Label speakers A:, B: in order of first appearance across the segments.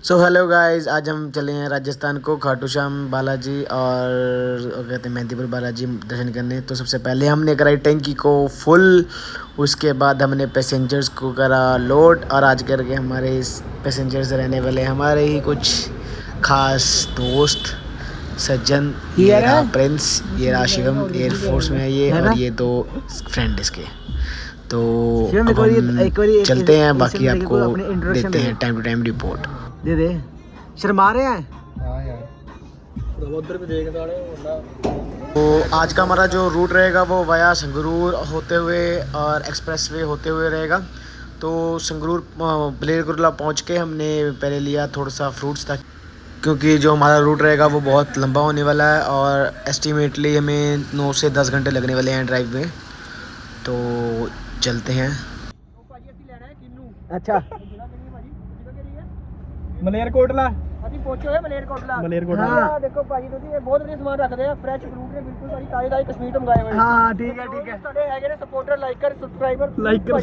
A: So hello guys, आज हम चले हैं राजस्थान को खाटू श्याम बालाजी और कहते हैं मेहंदीपुर बालाजी दर्शन करने। तो सबसे पहले हमने कराई टैंकी को फुल, उसके बाद हमने पैसेंजर्स को करा लोड और आज करके हमारे इस पैसेंजर्स रहने वाले हमारे ही कुछ खास दोस्त सज्जन। ये रहा प्रिंस, ये रहा शिवम, एयरफोर्स में है ये, और ये दो फ्रेंड इसके। तो अब हम चलते हैं, बाकी आपको देते हैं टाइम टू टाइम रिपोर्ट। दे दे, शर्मा रहे हैं। हाँ यार, उधर भी देख तो आज का हमारा जो रूट रहेगा वो वाया संगरूर होते हुए और एक्सप्रेसवे होते हुए रहेगा। तो संगरूर मलेरकोटला पहुंच के हमने पहले लिया थोड़ा सा फ्रूट्स था, क्योंकि जो हमारा रूट रहेगा वो बहुत लंबा होने वाला है और एस्टिमेटली हमें 9 से 10 घंटे लगने वाले हैं ड्राइव में। तो चलते हैं। अच्छा,
B: ਮਲੇਰਕੋਟਲਾ
C: ਅਸੀਂ ਪਹੁੰਚੇ ਹੋਏ ਮਲੇਰਕੋਟਲਾ।
B: ਹਾਂ
C: ਦੇਖੋ ਭਾਜੀ ਤੁਸੀਂ ਇਹ ਬਹੁਤ ਵਧੀਆ ਸਮਾਨ ਰੱਖਦੇ ਆ, ਫਰੈਸ਼ ਫਰੂਟ ਨੇ ਬਿਲਕੁਲ ਸਾਰੀ ਤਾਜ਼ੇ ਕਸ਼ਮੀਰ ਤੋਂ ਮੰਗਾਏ ਹੋਏ।
B: ਹਾਂ ਠੀਕ ਹੈ
C: ਸਾਡੇ ਹੈਗੇ ਨੇ ਸਪੋਰਟਰ, ਲਾਈਕਰ, ਸਬਸਕ੍ਰਾਈਬਰ
B: ਲਾਈਕਰ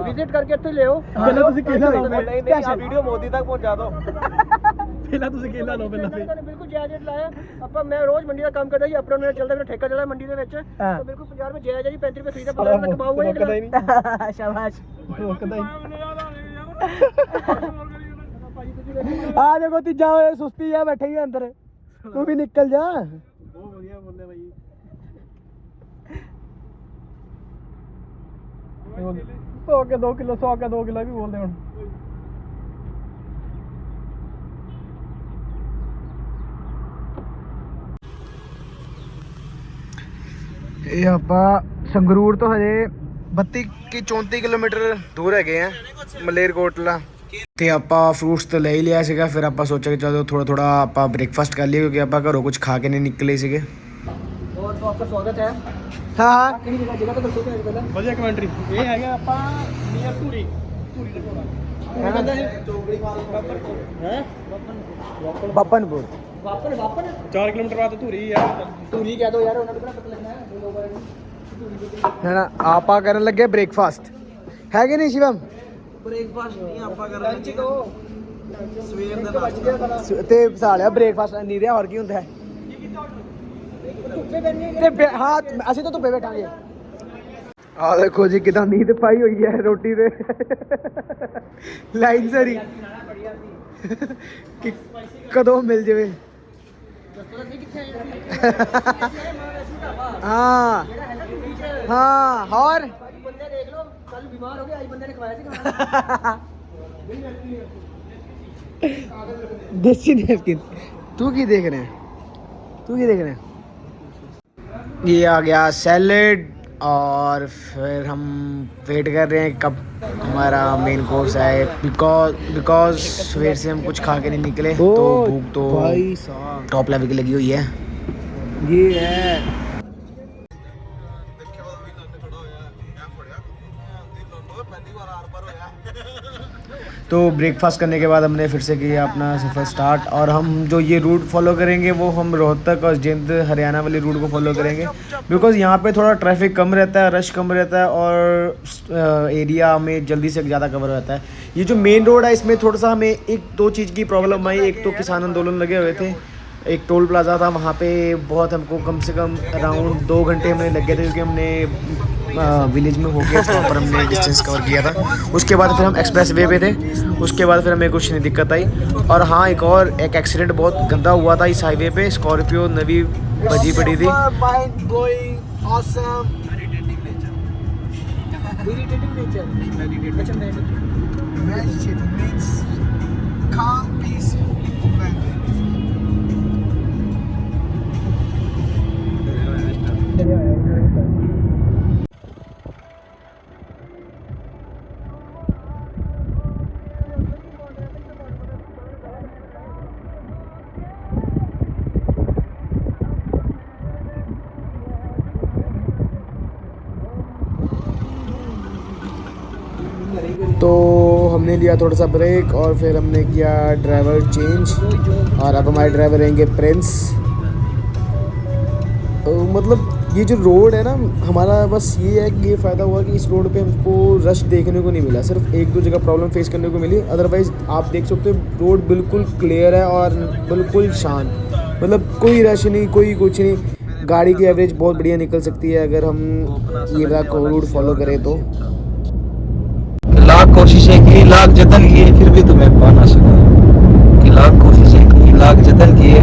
C: ਵਿਜ਼ਿਟ ਕਰਕੇ ਇੱਥੇ ਲਿਓ।
B: ਪਹਿਲਾਂ ਤੁਸੀਂ ਕਿਹਨਾਂ ਲਓ,
C: ਨਹੀਂ ਆ ਵੀਡੀਓ ਮੋਦੀ ਤੱਕ ਪਹੁੰਚਾ ਦਿਓ।
B: ਪਹਿਲਾਂ ਤੁਸੀਂ ਕਿਹਨਾਂ ਲਓ ਪਹਿਲਾਂ
C: ਬਿਲਕੁਲ ਜਾਇਜ਼ ਰੇਟ ਲਾਇਆ ਆਪਾਂ। ਮੈਂ ਰੋਜ਼ ਮੰਡੀ ਦਾ ਕੰਮ ਕਰਦਾ ਜੀ, ਆਪਣਾ ਮੇਰਾ ਚੱਲਦਾ, ਮੇਰਾ ਠੇਕਾ ਚੱਲਦਾ ਮੰਡੀ ਦੇ ਵਿੱਚ। ਤਾਂ ਬਿਲਕੁਲ 50 ਰੁਪਏ ਜਾਇਜ਼ ਹੈ ਜੀ, 35 ਰੁਪਏ ਖਰੀਦਾ 50 ਰੁਪਏ ਕਮਾਊਗਾ ਜੀ।
B: ਸ਼ਾਬਾਸ਼, ਰੋਕਦਾ ਹੀ ਆ ਦੇਖੋ ਤੀਜਾ ਹੋਏ ਸੁਸਤੀ ਆ ਬੈਠੇ ਹੀ ਅੰਦਰ, ਤੂੰ ਵੀ ਨਿਕਲ ਜਾ। ਬਹੁਤ ਵਧੀਆ ਬੋਲੇ ਬਾਈ। 100 ਕੇ 2 ਕਿਲੋ 100 ਕੇ 2 ਕਿਲੋ ਵੀ ਬੋਲਦੇ ਹੁਣ।
A: ਇਹ ਆਪਾਂ ਸੰਗਰੂਰ ਤੋਂ ਹਜੇ 32 ਕਿ 34 ਕਿਲੋਮੀਟਰ ਦੂਰ ਹੈਗੇ ਆ ਮਲੇਰਕੋਟਲਾ। ਤੇ ਆਪਾਂ ਫਰੂਟਸ ਤਾਂ ਲੈ ਹੀ ਲਿਆ ਸੀਗਾ, ਫਿਰ ਆਪਾਂ ਸੋਚਿਆ ਕਿ ਚਲੋ ਥੋੜਾ ਆਪਾਂ ਬ੍ਰੇਕਫਾਸਟ ਕਰ ਲਈਏ, ਕਿਉਂਕਿ ਆਪਾਂ ਘਰੋਂ ਕੁਝ ਖਾ ਕੇ ਨਹੀਂ ਨਿਕਲੇ ਸੀਗੇ।
C: ਬਹੁਤ ਬਹੁਤ ਸਵਾਗਤ ਹੈ।
A: ਹਾਂ
C: ਕਿਹੜੀ ਜਗ੍ਹਾ ਤੇ ਦੱਸੋ ਪਹਿਲਾਂ।
B: ਵਧੀਆ ਕਮੈਂਟਰੀ। ਇਹ ਹੈਗਾ ਆਪਾਂ ਨੀਅਰ ਧੂਰੀ ਦੇ ਕੋਲ।
C: ਹੈ
A: ਬੱਪਨਪੁਰ।
C: ਵਾਪਨ
B: 4 ਕਿਲੋਮੀਟਰ ਬਾਅਦ ਧੂਰੀ ਆ।
C: ਧੂਰੀ ਕਹਿ ਦੋ ਯਾਰ, ਉਹਨਾਂ ਨੂੰ ਕਿਹੜਾ ਪਤਾ ਲੱਗਣਾ ਹੈ। ਦੋ ਵਾਰ
A: ਹੈ ਨਾ। ਆਪਾਂ ਕਰਨ ਲੱਗੇ ਬ੍ਰੇਕਫਾਸਟ, ਹੈਗੇ ਨਹੀਂ ਸ਼ਿਵਮ?
C: ਬ੍ਰੇਕਫਾਸਟ ਨਹੀਂ ਆਪਾਂ ਕਰ ਲੰਚ ਕੋ ਸਵੇਰ ਦਾ ਨਾਸ਼ਤਾ
A: ਤੇ ਸਾਲਿਆ ਬ੍ਰੇਕਫਾਸਟ ਨਹੀਂ ਰਿਹਾ, ਹੋਰ ਕੀ ਹੁੰਦਾ ਹੈ? ਤੇ ਹਾਂ ਅਸੀਂ ਤਾਂ ਧੁੱਪੇ ਬੈਠਾਂਗੇ। ਆ ਦੇਖੋ ਜੀ ਕਿਦਾਂ ਨੀਂਦ ਪਾਈ ਹੋਈ ਹੈ ਰੋਟੀ ਦੇ ਲਾਈਨ ਸਰੀ ਕਿ ਕਦੋਂ ਮਿਲ ਜਾਵੇ। हाँ हाँ और
C: बंदे देख लो, कल बीमार हो गया, आज बंदे ने खवाया थी खाना।
A: देसी नैपकिन। तू की देख रहे हैं? ये आ गया सैलेड और फिर हम वेट कर रहे हैं कब हमारा मेन कोर्स आए, बिकॉज सवेर से हम कुछ खा के नहीं निकले, तो भूख तो टॉप लेवल की लगी हुई है। ये है तो ब्रेकफास्ट करने के बाद हमने फिर से किया अपना सफ़र स्टार्ट, और हम जो ये रूट फॉलो करेंगे वो हम रोहतक और जिंद हरियाणा वाले रूट को फॉलो करेंगे, बिकॉज़ यहाँ पे थोड़ा ट्रैफिक कम रहता है, रश कम रहता है और एरिया में जल्दी से ज़्यादा कवर रहता है। ये जो मेन रोड है इसमें थोड़ा सा हमें 1-2 चीज़ की प्रॉब्लम आई। एक तो किसान आंदोलन लगे हुए थे, एक टोल प्लाजा था, वहाँ पे बहुत हमको कम से कम अराउंड 2 घंटे हमें लग गए थे, क्योंकि हमने विलेज में हो गया वहाँ पर हमने डिस्टेंस कवर किया था। उसके बाद फिर हम एक्सप्रेस वे पे थे, उसके बाद फिर हमें कुछ नहीं दिक्कत आई। और हाँ, एक एक्सीडेंट बहुत गंदा हुआ था इस हाईवे पे, स्कॉर्पियो नवी बजी पड़ी थी। तो हमने लिया थोड़ा सा ब्रेक और फिर हमने किया ड्राइवर चेंज, और अब हमारे ड्राइवर रहेंगे प्रिंस। मतलब ये जो रोड है ना हमारा, बस ये है कि ये फ़ायदा हुआ कि इस रोड पे हमको रश देखने को नहीं मिला, सिर्फ एक दो जगह प्रॉब्लम फेस करने को मिली। अदरवाइज़ आप देख सकते हो रोड बिल्कुल क्लियर है और बिल्कुल शांत, मतलब कोई रश नहीं, कोई कुछ नहीं। गाड़ी की एवरेज बहुत बढ़िया निकल सकती है अगर हम ये वाला रूट फॉलो करें तो।
D: लाख कोशिशें की, लाख जतन किए, फिर भी तुम्हें पा ना सका। कि लाख कोशिशें की, लाख जतन किए,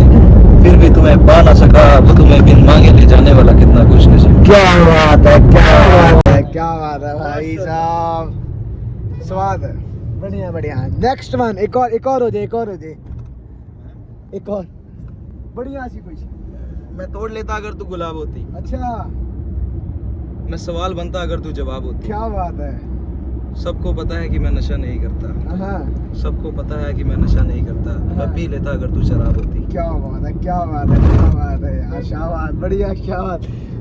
D: फिर भी तुम्हें पा ना सका। वो तुम्हें बिन मांगे ले जाने वाला कितना खुश नसीब।
A: क्या बात है, क्या बात है, क्या बात है भाई साहब, स्वाद है। बढ़िया बढ़िया। नेक्स्ट वन, एक और हो जाए, एक और हो जाए, एक और बढ़िया सी कुछ।
D: मैं तोड़ लेता अगर तू गुलाब होती,
A: अच्छा,
D: मैं सवाल बनता अगर तू जवाब होती।
A: क्या बात है।
D: सबको पता है कि मैं नशा नहीं करता,
A: हाँ,
D: सबको पता है कि मैं नशा नहीं करता। मैं पी लेता अगर तू शराब होती।
A: क्या बात है, क्या बात है, क्या बात है यार, शाबाश, बढ़िया, क्या बात।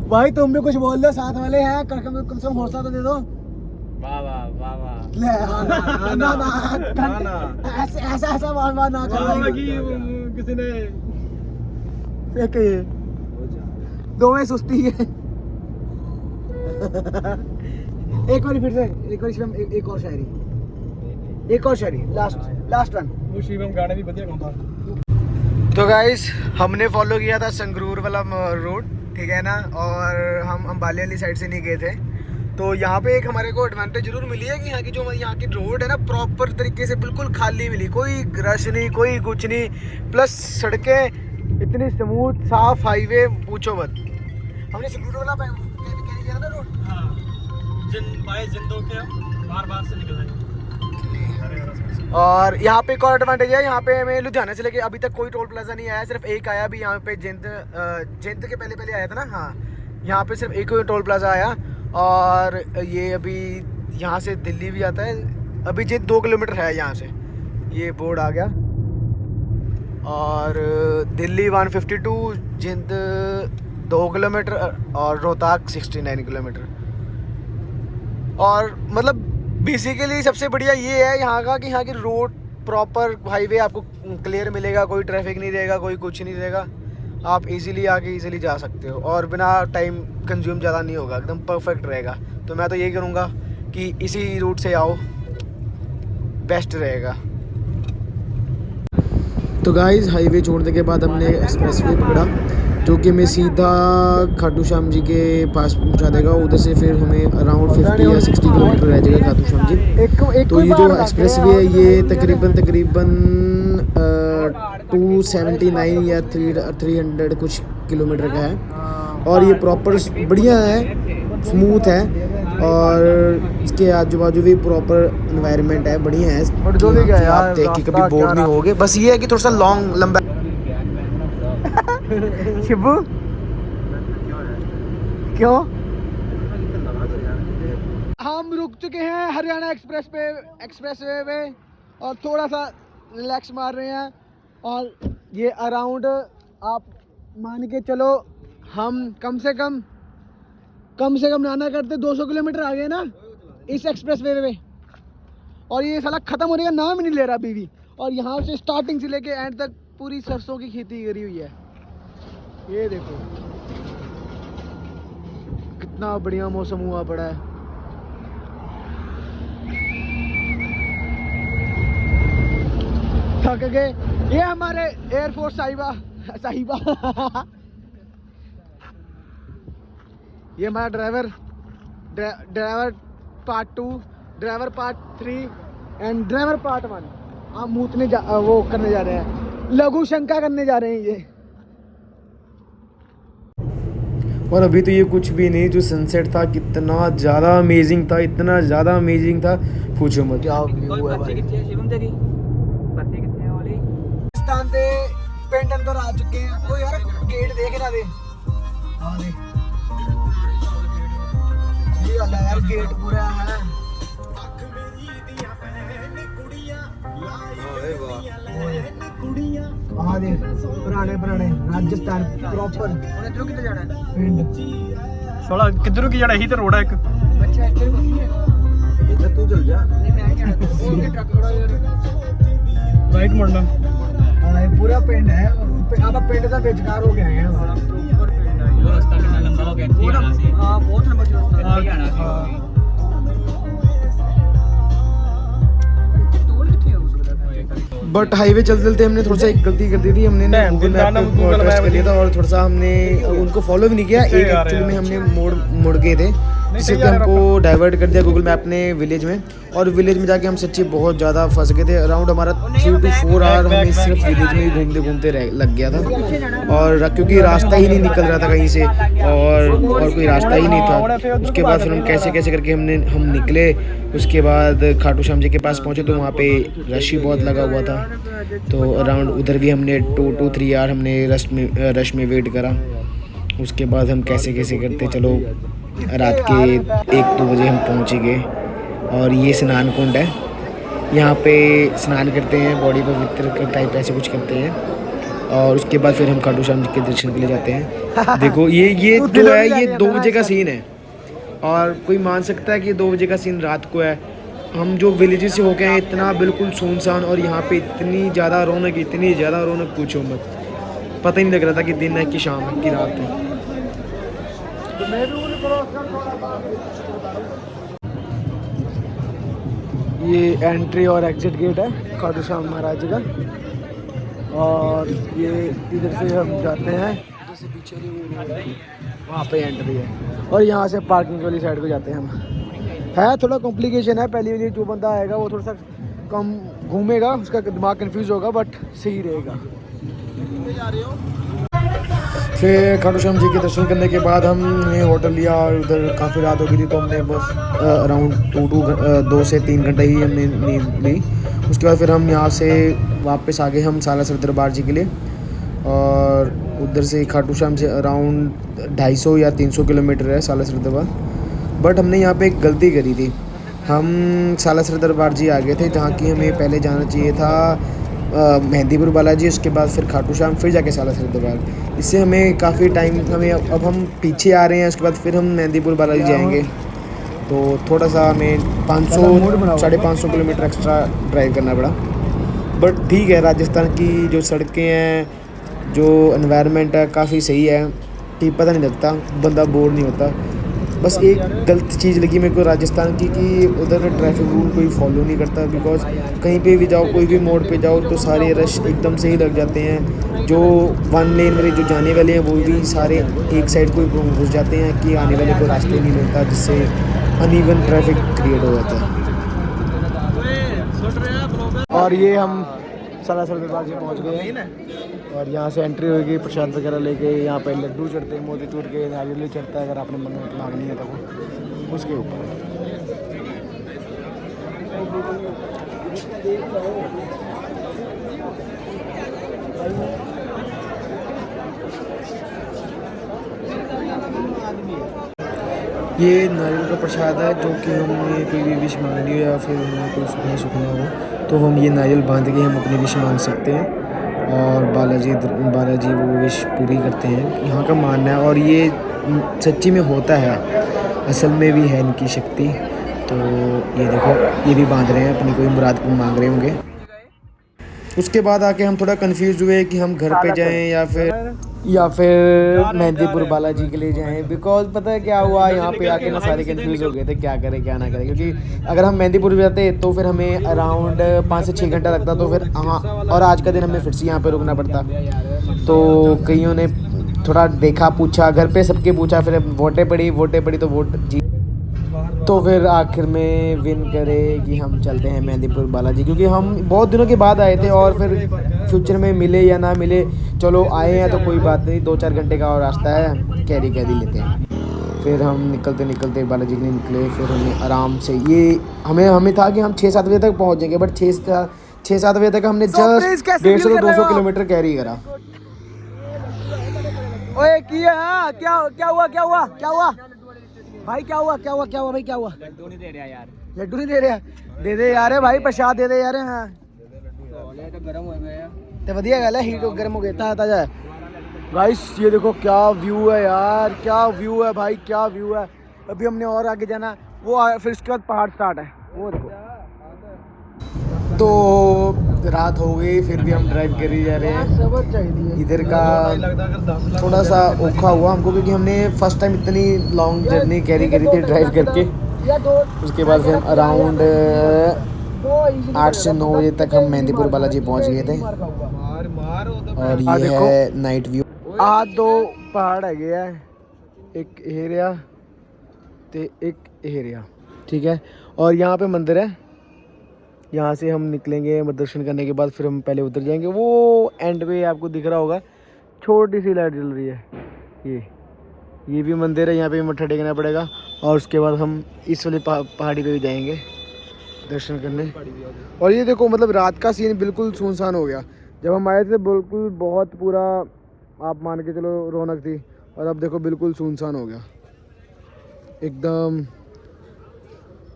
A: भाई तुम भी कुछ बोल दो, साथ वाले हैं, कम से कम हौसला तो दे दो।
C: वाह वाह वाह वाह।
A: ले ना ऐसा वाह ना कर
C: किसी ने
A: फेंके, दो में सुस्ती है। एक बार फिर से, एक बार शिवम, एक और शायरी, एक और शायरी, लास्ट वन।
C: वो शिवम गाने भी बढ़िया गाता।
A: तो गाइस हमने फॉलो किया था संगरूर वाला रोड, ठीक है ना, और हम अंबाले वाली साइड से नहीं गए थे। तो यहाँ पे एक हमारे को एडवांटेज जरूर मिली है कि यहाँ की जो यहाँ की रोड है ना प्रॉपर तरीके से बिल्कुल खाली मिली, कोई रश नहीं, कोई कुछ नहीं, प्लस सड़कें इतनी स्मूथ, साफ हाईवे, पूछो मत। हमने संगरूर वाला कैरी किया ना रोड,
C: जिंदों के बार से निकल जाएंगे।
A: और यहाँ पे एक और एडवांटेज है, यहाँ पे हमें लुधियाना से लेके अभी तक कोई टोल प्लाजा नहीं आया, सिर्फ एक आया भी यहाँ पे, जिंद के पहले आया था ना, हाँ, यहाँ पे सिर्फ एक टोल प्लाजा आया। और ये अभी यहाँ से दिल्ली भी आता है, अभी जिंद 2 किलोमीटर है यहाँ से, ये बोर्ड आ गया। और दिल्ली 152, जिंद 2 किलोमीटर और रोहतक 69 किलोमीटर। और मतलब बेसिकली सबसे बढ़िया ये है यहाँ का कि यहाँ की रोड प्रॉपर हाईवे आपको क्लियर मिलेगा, कोई ट्रैफिक नहीं रहेगा, कोई कुछ नहीं रहेगा, आप इजीली आके इजीली जा सकते हो और बिना टाइम कंज्यूम ज़्यादा नहीं होगा, एकदम परफेक्ट रहेगा। तो मैं तो यही करूँगा कि इसी रूट से आओ, बेस्ट रहेगा। तो गाइस हाईवे छोड़ने के बाद हमने एक्सप्रेसवे पकड़ा जो कि हमें सीधा खाटू श्याम जी के पास पहुंचा देगा। उधर से फिर हमें अराउंड 50 या 60 किलोमीटर रह जाएगा खाटू श्याम जी। तो ये जो एक्सप्रेसवे है ये तकरीबन 279 या 300 कुछ किलोमीटर का है और ये प्रॉपर बढ़िया है, स्मूथ है और इसके आजू बाजू भी प्रॉपर एनवायरनमेंट है, बढ़िया है। आप देख के कभी बोर नहीं होगे, बस ये है कि थोड़ा सा लॉन्ग लंबा। शिबू क्यों? हम रुक चुके हैं हरियाणा एक्सप्रेसवे पे और थोड़ा सा रिलैक्स मार रहे हैं। और ये अराउंड आप मान के चलो हम कम से कम नाना करते 200 किलोमीटर आ गए ना इस एक्सप्रेसवे पे। और ये साला ख़त्म होने का नाम ही नहीं ले रहा अभी भी। और यहाँ से स्टार्टिंग से लेके एंड तक पूरी सरसों की खेती करी हुई है। ये देखो कितना बढ़िया मौसम हुआ पड़ा है। थक गए। ये हमारे एयरफोर्स साहिबा ये हमारा driver part 2, driver part 3 and driver part 1। हम वो करने जा रहे हैं, लघु शंका करने जा रहे हैं ये। और अभी तो ये कुछ भी नहीं, जो सनसेट था कितना ज़्यादा अमेजिंग था, इतना ज़्यादा अमेजिंग था, पूछो मत। क्या व्यू है भाई। पाकिस्तान ਦੇ ਪਿੰਡ ਅੰਦਰ ਆ ਚੁੱਕੇ हैं। ਉਹ यार गेट देख ना दे, हाँ दे ये वाला यार गेट पूरा है। हाँ दे पुराने राजस्थान प्रॉपर। इधरों किधर जाना है पिंड?
C: साला किधरों की जाना, यही तो रोड है एक।
A: अच्छा इधर तू चल जा। नहीं मैं क्या वो ट्रक खड़ा यार,
C: राइट मुड़ना।
A: पूरा पिंड है, आप पिंड का बेचकार हो गए हैं।
C: रास्ता कितना लंबा हाँ बहुत लंबा रास्ता
B: बट हाईवे चलते चलते हमने थोड़ा सा एक गलती कर दी थी, हमने गूगल मैप पे ट्रस्ट कर लिया था और थोड़ा सा हमने उनको फॉलो भी नहीं किया। एक एक्चुअली में हमने मुड़ गए थे, जिससे कि हमको डाइवर्ट कर दिया गूगल मैप ने विलेज में, और विलेज में जाके हम सच्ची बहुत ज़्यादा फंस गए थे। अराउंड हमारा 3 to 4 आवर हमें सिर्फ विलेज में ही घूमते घूमते लग गया था, और क्योंकि रास्ता ही नहीं निकल रहा था कहीं से, और कोई रास्ता ही नहीं था। उसके बाद फिर हम कैसे कैसे करके हम निकले। उसके बाद खाटू श्याम जी के पास पहुँचे तो वहाँ पे रश ही बहुत लगा हुआ था, तो अराउंड उधर भी हमने 2 to 3 आवर हमने रश में वेट करा। उसके बाद हम कैसे कैसे करते चलो रात के 1-2 बजे हम पहुँच गए। और ये स्नान कुंड है, यहाँ पे स्नान करते हैं, बॉडी पवित्र टाइप ऐसे कुछ करते हैं, और उसके बाद फिर हम खाटू श्याम जी के दर्शन के लिए जाते हैं। देखो ये जो है ये 2 बजे का सीन है, और कोई मान सकता है कि 2 बजे का सीन रात को है। हम जो विलेजेस से होके हैं इतना बिल्कुल सुनसान, और यहाँ पे इतनी ज़्यादा रौनक पूछो मत, पता ही नहीं लग रहा था कि दिन है कि शाम है कि रात है। ये एंट्री और एग्जिट गेट है खाटू श्याम महाराज जी का, और ये इधर से हम जाते हैं, इधर से पीछे वहाँ पे एंट्री है, और यहाँ से पार्किंग वाली साइड को जाते हैं हम। है थोड़ा कॉम्प्लिकेशन है, पहली वाली जो बंदा आएगा वो थोड़ा सा कम घूमेगा, उसका दिमाग कंफ्यूज होगा, बट सही रहेगा। फिर खाटू श्याम जी के दर्शन करने के बाद हमने होटल लिया, और उधर काफ़ी रात हो गई थी, तो हमने बस अराउंड 2 से 3 घंटे ही हमने नींद ली। उसके बाद फिर हम यहाँ से वापस आ गए हम सालासर दरबार जी के लिए, और उधर से खाटू श्याम से अराउंड 250 या 300 किलोमीटर है सालासर दरबार। बट हमने यहाँ पे एक गलती करी थी, हम सालासर दरबार जी आ गए थे, जहाँ की हमें पहले जाना चाहिए था मेहंदीपुर बालाजी, उसके बाद फिर खाटू श्याम, फिर जाके सालासर दरबार। इससे हमें काफ़ी टाइम, अब हम पीछे आ रहे हैं, उसके बाद फिर हम मेहंदीपुर बालाजी जाएंगे, तो थोड़ा सा हमें 500-550 किलोमीटर एक्स्ट्रा ड्राइव करना पड़ा। बट ठीक है, राजस्थान की जो सड़कें हैं, जो एनवायरनमेंट है, काफ़ी सही है, ठीक पता नहीं लगता, बंदा बोर नहीं होता। बस एक गलत चीज़ लगी मेरे को राजस्थान की, कि उधर ट्रैफिक रूल कोई फॉलो नहीं करता, बिकॉज कहीं पे भी जाओ, कोई भी मोड़ पे जाओ, तो सारे रश एकदम से ही लग जाते हैं। जो 1 लेन वाले जो जाने वाले हैं वो भी सारे एक साइड को घुस जाते हैं, कि आने वाले को रास्ते नहीं मिलता, जिससे अनइवन ट्रैफिक क्रिएट हो जाता है। और ये हम सालासर दरबार जी पहुँच गए हैं, और यहाँ से एंट्री होगी, प्रसाद वगैरह लेके यहाँ पे लड्डू चढ़ते हैं, मोतीचूर के, नारियल चढ़ता है, अगर आपने मन्नत मांगनी है तो वो उसके ऊपर। ये नारियल का प्रसाद है, जो कि हमें कोई भी विश मांगनी हो या फिर हमें कोई सुखना हो, तो हम ये नारियल बांध के हम अपनी विश मांग सकते हैं, और बालाजी वो विश पूरी करते हैं, यहाँ का मानना है। और ये सच्ची में होता है, असल में भी है इनकी शक्ति। तो ये देखो, ये भी बांध रहे हैं, अपनी कोई मुराद को मांग रहे होंगे। उसके बाद आके हम थोड़ा कंफ्यूज हुए कि हम घर पे जाएं या फिर मेहंदीपुर बालाजी के लिए जाएं, बिकॉज पता है क्या हुआ, यहाँ पे आके ना सारे कंफ्यूज हो गए थे, क्या करें क्या ना करें, क्योंकि अगर हम मेहंदीपुर जाते तो फिर हमें अराउंड 5 से 6 घंटा लगता, तो फिर हाँ, और आज का दिन हमें फिर से यहाँ पे रुकना पड़ता। तो कईयों ने थोड़ा देखा, पूछा, घर पे सबके पूछा, फिर वोटें पड़ी तो वोट जी, तो फिर आखिर में विन करे कि हम चलते हैं मेहंदीपुर बालाजी, क्योंकि हम बहुत दिनों के बाद आए थे, और फिर फ्यूचर में मिले या ना मिले, चलो आए हैं तो कोई बात नहीं, 2-4 घंटे का और रास्ता है, कैरी लेते हैं। फिर हम निकलते बालाजी के लिए निकले। फिर हमें आराम से ये हमें था कि हम 6-7 बजे तक पहुंच जाएंगे, बट 6-7 बजे तक हमने जस्ट 150-200 किलोमीटर कैरी करा।
C: ओए क्या हुआ भाई, क्या हुआ भाई, क्या हुआ? लड्डू नहीं दे रहा? दे दे यार भाई, प्रसाद दे दे यार। हाँ गरम हो गया तो वधिया गल है, हीट गर्म हो गया ताजा। गाइस ये देखो क्या व्यू है यार, क्या व्यू है भाई, क्या व्यू है। अभी हमने और आगे जाना, वो फिर उसके बाद पहाड़ स्टार्ट है, वो देखो।
B: तो रात हो गई फिर भी हम ड्राइव कर ही जा रहे हैं।
C: सबर चाहिए।
B: इधर का थोड़ा सा औखा हुआ हमको क्योंकि हमने फर्स्ट टाइम इतनी लॉन्ग जर्नी कैरी करी थी ड्राइव करके। उसके बाद फिर हम अराउंड 8 से 9 बजे तक हम मेहंदीपुर बालाजी पहुंच गए थे। और ये है नाइट व्यू।
C: आ दो पहाड़ है, एक एरिया ते एक एरिया, ठीक है। और यहाँ पे मंदिर है, यहाँ से हम निकलेंगे दर्शन करने के बाद फिर हम पहले उतर जाएंगे। वो एंड पे आपको दिख रहा होगा छोटी सी लाइट जल रही है, ये भी मंदिर है, यहाँ पे मत्था टेकना पड़ेगा। और उसके बाद हम इस वाली पहाड़ी पे भी जाएंगे दर्शन करने। और ये देखो मतलब रात का सीन बिल्कुल सुनसान हो गया। जब हम आए थे बिल्कुल बहुत पूरा आप मान के चलो रौनक थी, और अब देखो बिल्कुल सुनसान हो गया एकदम।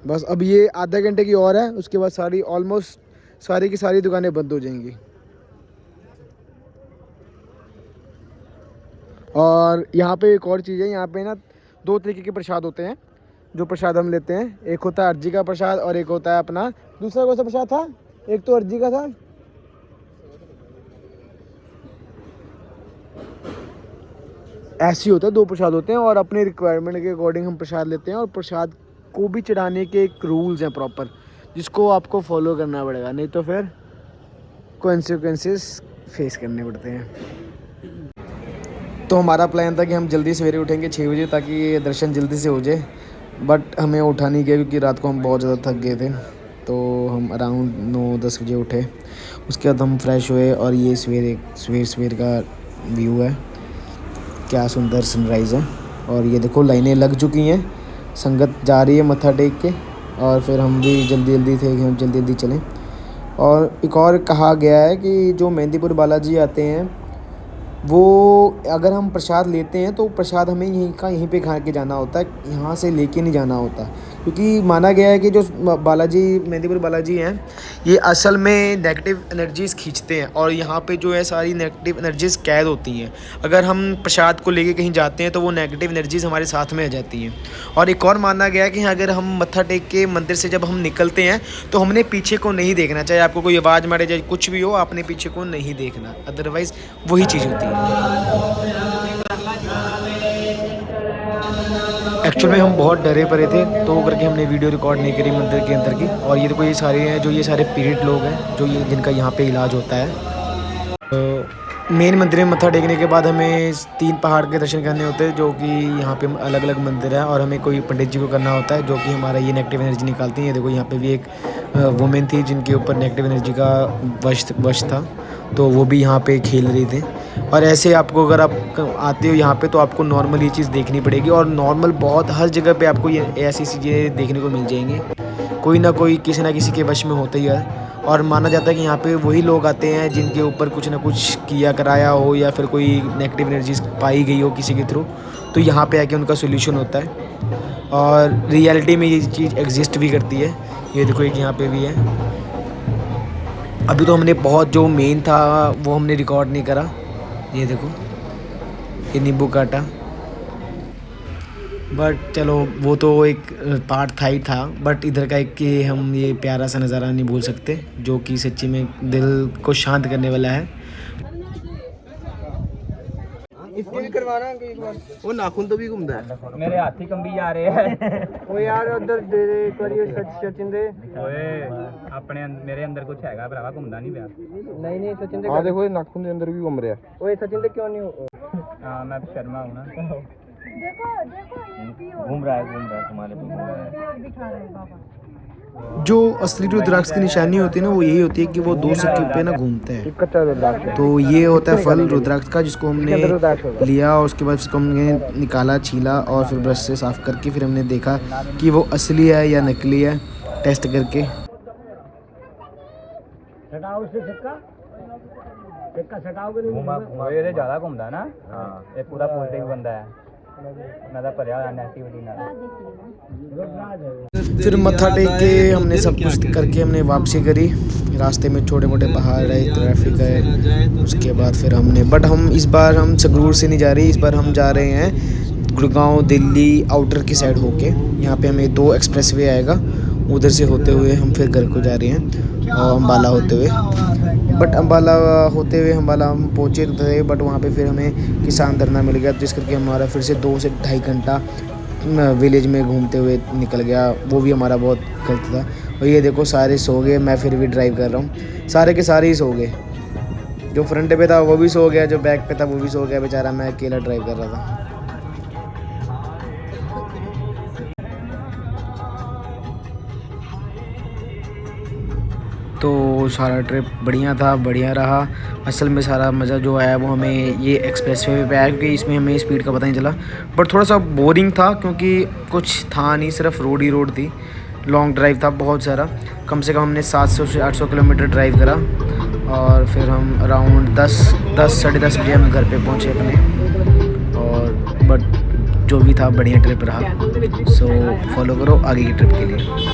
C: बस अब ये आधा घंटे की और है, उसके बाद सारी ऑलमोस्ट सारी की सारी दुकानें बंद हो जाएंगी। और यहाँ पे एक और चीज़ है, यहाँ पे ना 2 तरीके के प्रसाद होते हैं जो प्रसाद हम लेते हैं। एक होता है अर्जी का प्रसाद और एक होता है अपना दूसरा कौन सा प्रसाद था, एक तो अर्जी का था, ऐसे ही होता है 2 प्रसाद होते हैं। और अपने रिक्वायरमेंट के अकॉर्डिंग हम प्रसाद लेते हैं। और प्रसाद को भी चढ़ाने के एक रूल्स हैं प्रॉपर, जिसको आपको फॉलो करना पड़ेगा, नहीं तो फिर कॉन्सिक्वेंसेस फेस करने पड़ते हैं।
B: तो हमारा प्लान था कि हम जल्दी सवेरे उठेंगे 6 बजे ताकि ये दर्शन जल्दी से हो जाए, बट हमें उठा नहीं गया क्योंकि रात को हम बहुत ज़्यादा थक गए थे। तो हम अराउंड 9-10 बजे उठे। उसके बाद हम फ्रेश हुए और ये सवेर का व्यू है, क्या सुंदर सनराइज़ है। और ये देखो लाइनें लग चुकी हैं, संगत जा रही है मत्था टेक के। और फिर हम भी जल्दी थे कि हम जल्दी चलें। और एक और कहा गया है कि जो मेहंदीपुर बालाजी आते हैं वो अगर हम प्रसाद लेते हैं तो प्रसाद हमें यहीं पे खा के जाना होता है, यहाँ से लेके नहीं जाना होता। क्योंकि माना गया है कि जो मेहंदीपुर बालाजी हैं ये असल में नेगेटिव एनर्जीज़ खींचते हैं, और यहाँ पे जो है सारी नेगेटिव एनर्जीज़ कैद होती हैं। अगर हम प्रसाद को लेके कहीं जाते हैं तो वो नेगेटिव एनर्जीज़ हमारे साथ में आ जाती हैं। और एक और माना गया है कि अगर हम मत्था टेक के मंदिर से जब हम निकलते हैं तो हमने पीछे को नहीं देखना, चाहे आपको कोई आवाज़ मारे चाहे कुछ भी हो, आपने पीछे को नहीं देखना, अदरवाइज़ वही चीज़ होती है। एक्चुअल में हम बहुत डरे पड़े थे तो करके हमने वीडियो रिकॉर्ड नहीं करी मंदिर के अंदर की। और ये देखो ये सारे हैं जो ये सारे पीरियड लोग हैं जो जिनका यहाँ पे इलाज होता है। तो मेन मंदिर में मत्था टेकने के बाद हमें 3 पहाड़ के दर्शन करने होते हैं, जो कि यहाँ पे अलग अलग मंदिर है। और हमें कोई पंडित जी को करना होता है जो कि हमारा ये नेगेटिव एनर्जी निकालती है। ये देखो यहाँ पे भी एक वुमेन थी जिनके ऊपर नेगेटिव एनर्जी का वश था, तो वो भी यहाँ पे खेल रही थी। और ऐसे आपको अगर आप आते हो यहाँ पे तो आपको नॉर्मल ये चीज़ देखनी पड़ेगी। और नॉर्मल बहुत हर जगह पे आपको ये ऐसी चीज़ें देखने को मिल जाएंगी, कोई ना कोई किसी ना किसी के वश में होता ही है। और माना जाता है कि यहाँ पे वही लोग आते हैं जिनके ऊपर कुछ ना कुछ किया कराया हो या फिर कोई नेगेटिव एनर्जीज पाई गई हो किसी के थ्रू, तो यहाँ पे आके उनका सोल्यूशन होता है। और रियलिटी में ये चीज़ एग्जिस्ट भी करती है। ये देखो एक यहाँ पे भी है। अभी तो हमने बहुत जो मेन था वो हमने रिकॉर्ड नहीं करा। ये देखो ये नींबू काटा, बट चलो वो तो एक पार्ट था ही था। बट इधर का एक कि हम ये प्यारा सा नज़ारा नहीं भूल सकते जो कि सच्ची में दिल को शांत करने वाला है।
C: इसको भी करवाना है एक बार। वो नाखून तो भी घूमता है,
E: मेरे हाथी कंबी जा रहे हैं।
C: वो यार उधर दे दे एक बार ये सचिन दे।
E: ओए अपने मेरे अंदर कुछ हैगा भरावा, घूमदा नहीं पिया।
C: नहीं नहीं सचिन दे।
B: हाँ देखो ये नाखून के अंदर भी घूम रहा है।
C: ओए सचिन दे क्यों नहीं हो?
E: हाँ मैं शर्मा हूँ ना।
C: देखो
E: घूम रहा है तुम्हारे पे।
B: जो असली रुद्राक्ष की निशानी होती है ना वो यही होती है कि वो 2 सिक्के पे ना घूमते हैं।
C: कच्चा रुद्राक्ष
B: तो ये होता है फल रुद्राक्ष का, जिसको हमने लिया और उसके बाद उसको हमने निकाला, छीला और फिर ब्रश से साफ करके फिर हमने देखा कि वो असली है या नकली है, टेस्ट करके।
E: ये ज़्यादा घूमदा ना। हाँ ये पूरा पॉजिटिव बंदा है, मैं तो भरिया होया नेगेटिविटी नाल।
B: फिर मत्था टेक के हमने सब कुछ करके हमने वापसी करी। रास्ते में छोटे मोटे पहाड़ है, ट्रैफिक है। उसके बाद फिर हम इस बार हम संगरूर से नहीं जा रहे, इस बार हम जा रहे हैं गुड़गांव दिल्ली आउटर की साइड होके। यहाँ पे हमें 2 एक्सप्रेसवे आएगा, उधर से होते हुए हम फिर घर को जा रहे हैं और अम्बाला होते हुए। बट अम्बाला होते हुए अम्बाला हम पहुँचे थे, बट वहाँ पे फिर हमें किसान धरना मिल गया, जिस करके हमारा फिर से 2 से ढाई घंटा विलेज में घूमते हुए निकल गया। वो भी हमारा बहुत गलत था। और ये देखो सारे सो गए, मैं फिर भी ड्राइव कर रहा हूँ। सारे के सारे ही सो गए, जो फ्रंट पे था वो भी सो गया, जो बैक पे था वो भी सो गया बेचारा, मैं अकेला ड्राइव कर रहा था। तो सारा ट्रिप बढ़िया था, बढ़िया रहा। असल में सारा मज़ा जो आया वो हमें ये एक्सप्रेसवे पे आया, क्योंकि इसमें हमें स्पीड का पता नहीं चला। बट थोड़ा सा बोरिंग था, क्योंकि कुछ था नहीं, सिर्फ रोड ही रोड थी। लॉन्ग ड्राइव था बहुत सारा, कम से कम हमने 700 से 800 किलोमीटर ड्राइव करा। और फिर हम अराउंड 10 साढ़े 10 बजे हम घर पे पहुँचे अपने। और बट जो भी था बढ़िया ट्रिप रहा। सो फॉलो करो आगे की ट्रिप के लिए।